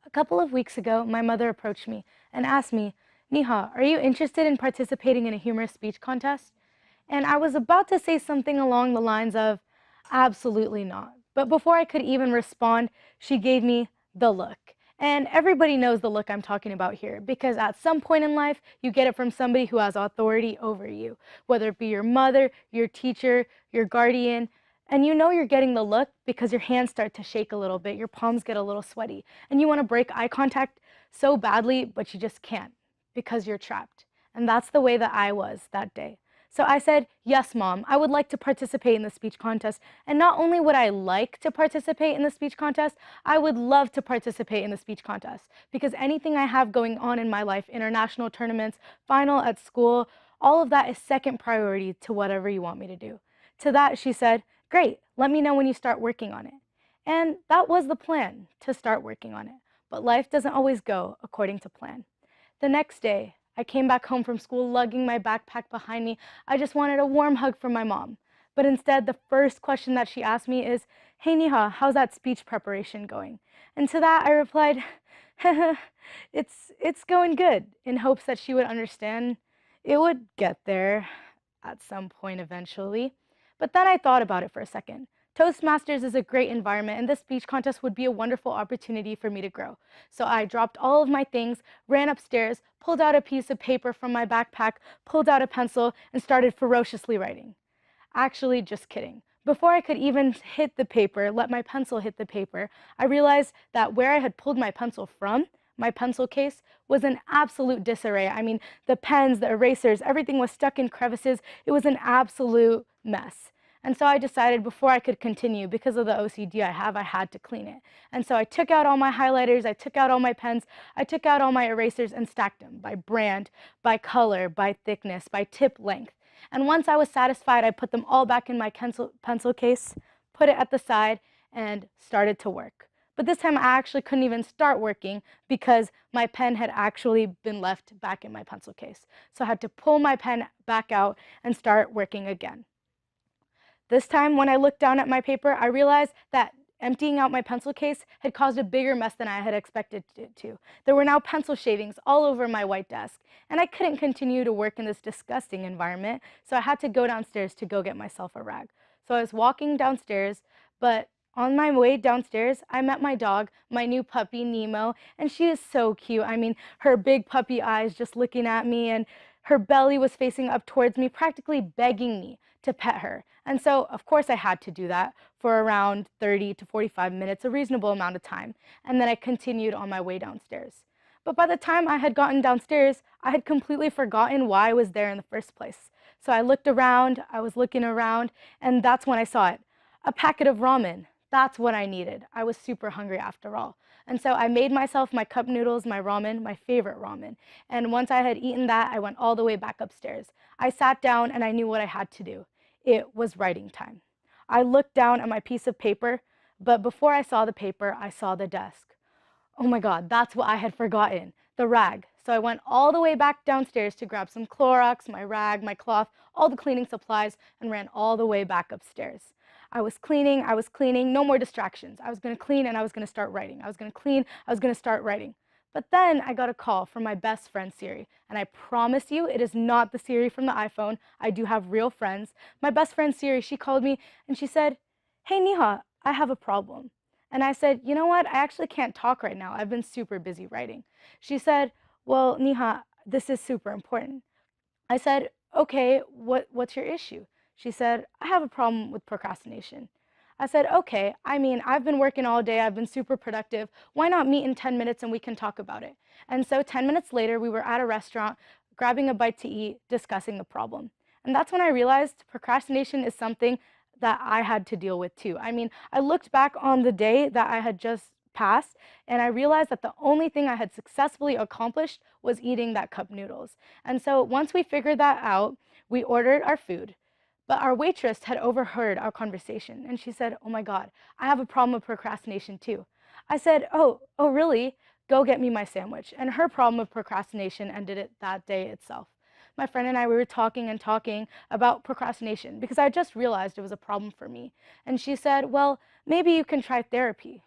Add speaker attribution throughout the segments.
Speaker 1: A couple of weeks ago, my mother approached me and asked me, Neha, are you interested in participating in a humorous speech contest? And I was about to say something along the lines of, absolutely not. But before I could even respond, she gave me the look. And everybody knows the look I'm talking about here, because at some point in life, you get it from somebody who has authority over you, whether it be your mother, your teacher, your guardian. And you know you're getting the look because your hands start to shake a little bit, your palms get a little sweaty, and you want to break eye contact so badly, but you just can't because you're trapped. And that's the way that I was that day. So I said, yes, Mom, I would like to participate in the speech contest. And not only would I like to participate in the speech contest, I would love to participate in the speech contest, because anything I have going on in my life, international tournaments, final at school, all of that is second priority to whatever you want me to do. To that, she said, great, let me know when you start working on it. And that was the plan, to start working on it. But life doesn't always go according to plan. The next day, I came back home from school lugging my backpack behind me. I just wanted a warm hug from my mom. But instead, the first question that she asked me is, hey Neha, how's that speech preparation going? And to that I replied, it's going good, in hopes that she would understand it would get there at some point eventually. But then I thought about it for a second. Toastmasters is a great environment, and this speech contest would be a wonderful opportunity for me to grow. So I dropped all of my things, ran upstairs, pulled out a piece of paper from my backpack, pulled out a pencil, and started ferociously writing. Actually, just kidding. Before I could even hit the paper, let my pencil hit the paper, I realized that where I had pulled my pencil from, my pencil case, was in absolute disarray. I mean, the pens, the erasers, everything was stuck in crevices. It was an absolute mess. And so I decided before I could continue, because of the OCD I have, I had to clean it. And so I took out all my highlighters, I took out all my pens, I took out all my erasers and stacked them by brand, by color, by thickness, by tip length. And once I was satisfied, I put them all back in my pencil case, put it at the side, and started to work. But this time I actually couldn't even start working because my pen had actually been left back in my pencil case. So I had to pull my pen back out and start working again. This time, when I looked down at my paper, I realized that emptying out my pencil case had caused a bigger mess than I had expected it to. There were now pencil shavings all over my white desk, and I couldn't continue to work in this disgusting environment, so I had to go downstairs to go get myself a rag. So I was walking downstairs, but on my way downstairs, I met my dog, my new puppy, Nemo, and she is so cute. I mean, her big puppy eyes just looking at me, and her belly was facing up towards me, practically begging me to pet her. And so, of course, I had to do that for around 30 to 45 minutes, a reasonable amount of time. And then I continued on my way downstairs. But by the time I had gotten downstairs, I had completely forgotten why I was there in the first place. So I looked around, I was looking around, and that's when I saw it. A packet of ramen. That's what I needed. I was super hungry after all. And so I made myself my cup noodles, my ramen, my favorite ramen. And once I had eaten that, I went all the way back upstairs. I sat down and I knew what I had to do. It was writing time. I looked down at my piece of paper, but before I saw the paper, I saw the desk. Oh my God, that's what I had forgotten, the rag. So I went all the way back downstairs to grab some Clorox, my rag, my cloth, all the cleaning supplies, and ran all the way back upstairs. I was cleaning, no more distractions. I was going to clean and I was going to start writing. I was going to clean, I was going to start writing. But then I got a call from my best friend Siri, and I promise you it is not the Siri from the iPhone. I do have real friends. My best friend Siri, she called me and she said, hey Neha, I have a problem. And I said, you know what, I actually can't talk right now. I've been super busy writing. She said, well, Neha, this is super important. I said, okay, what's your issue? She said, I have a problem with procrastination. I said, okay, I mean, I've been working all day, I've been super productive. Why not meet in 10 minutes and we can talk about it? And so 10 minutes later, we were at a restaurant, grabbing a bite to eat, discussing the problem. And that's when I realized procrastination is something that I had to deal with too. I mean, I looked back on the day that I had just passed, and I realized that the only thing I had successfully accomplished was eating that cup noodles. And so once we figured that out, we ordered our food. But our waitress had overheard our conversation, and she said, oh my God, I have a problem with procrastination too. I said, oh really? Go get me my sandwich. And her problem with procrastination ended it that day itself. My friend and I, we were talking and talking about procrastination because I just realized it was a problem for me. And she said, well, maybe you can try therapy.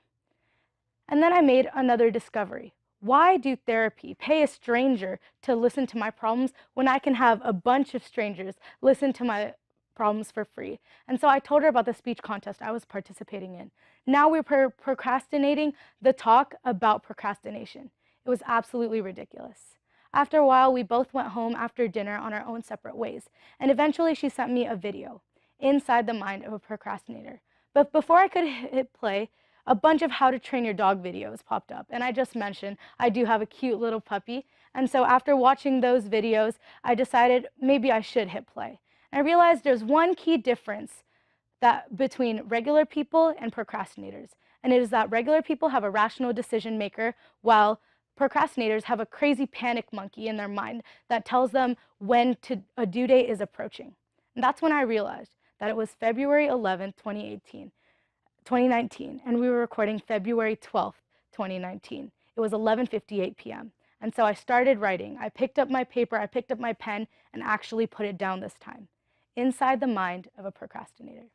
Speaker 1: And then I made another discovery. Why do therapy pay a stranger to listen to my problems when I can have a bunch of strangers listen to my problems for free? And so I told her about the speech contest I was participating in. Now we're procrastinating the talk about procrastination. It was absolutely ridiculous. After a while, we both went home after dinner on our own separate ways, and eventually she sent me a video, Inside the Mind of a Procrastinator. But before I could hit play, a bunch of how to train your dog videos popped up. And I just mentioned I do have a cute little puppy. And so after watching those videos, I decided maybe I should hit play. And I realized there's one key difference between regular people and procrastinators. And it is that regular people have a rational decision maker, while procrastinators have a crazy panic monkey in their mind that tells them when a due date is approaching. And that's when I realized that it was February 11th, 2019, and we were recording February 12th, 2019. It was 11:58 p.m. And so I started writing. I picked up my paper, I picked up my pen, and actually put it down this time. Inside the Mind of a Procrastinator.